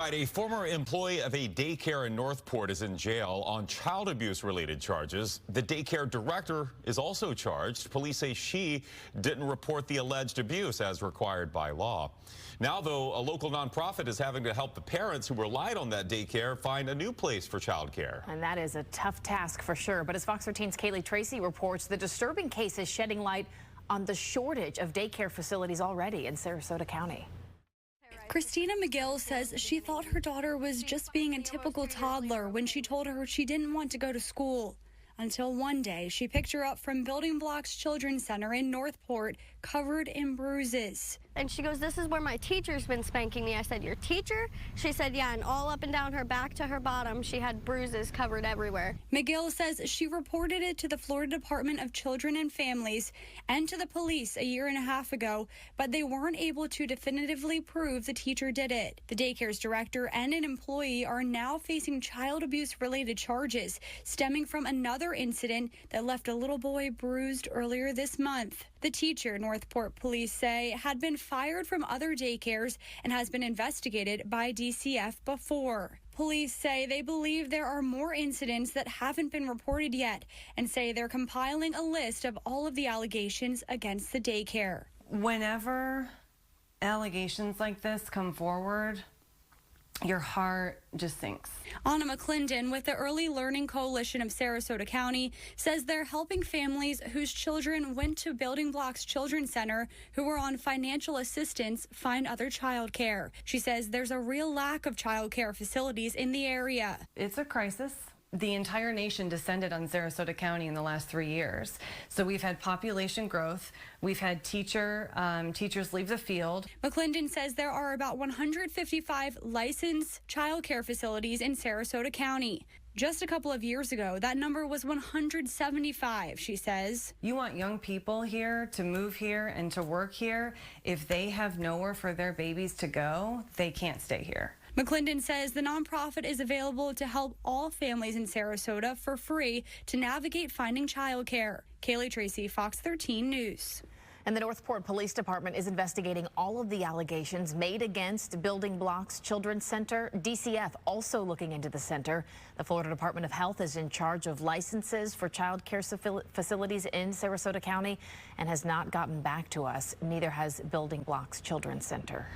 A former employee of a daycare in Northport is in jail on child abuse related charges. The daycare director is also charged. Police say she didn't report the alleged abuse as required by law. Now, though, a local nonprofit is having to help the parents who relied on that daycare find a new place for child care. And that is a tough task for sure. But as Fox 13's Kaylee Tracy reports, the disturbing case is shedding light on the shortage of daycare facilities already in Sarasota County. Christina McGill says she thought her daughter was just being a typical toddler when she told her she didn't want to go to school. Until one day, she picked her up from Building Blocks Children's Center in Northport, covered in bruises. And she goes, "This is where my teacher's been spanking me." I said, "Your teacher?" She said, "Yeah," and all up and down her back to her bottom, she had bruises covered everywhere. McGill says she reported it to the Florida Department of Children and Families and to the police a year and a half ago, but they weren't able to definitively prove the teacher did it. The daycare's director and an employee are now facing child abuse-related charges stemming from another incident that left a little boy bruised earlier this month. The teacher, Northport police say, had been fired from other daycares and has been investigated by DCF before. Police say they believe there are more incidents that haven't been reported yet and say they're compiling a list of all of the allegations against the daycare. Whenever allegations like this come forward, your heart just sinks. Anna McClendon with the Early Learning Coalition of Sarasota County says they're helping families whose children went to Building Blocks Children's Center who were on financial assistance find other child care. She says there's a real lack of child care facilities in the area. It's a crisis. The entire nation descended on Sarasota County in the last 3 years. So we've had population growth. We've had teachers leave the field. McClendon says there are about 155 licensed child care facilities in Sarasota County. Just a couple of years ago, that number was 175, she says. You want young people here to move here and to work here. If they have nowhere for their babies to go, they can't stay here. McClendon says the nonprofit is available to help all families in Sarasota for free to navigate finding childcare. Kaylee Tracy, Fox 13 News. And the Northport Police Department is investigating all of the allegations made against Building Blocks Children's Center. DCF also looking into the center. The Florida Department of Health is in charge of licenses for child care facilities in Sarasota County and has not gotten back to us. Neither has Building Blocks Children's Center.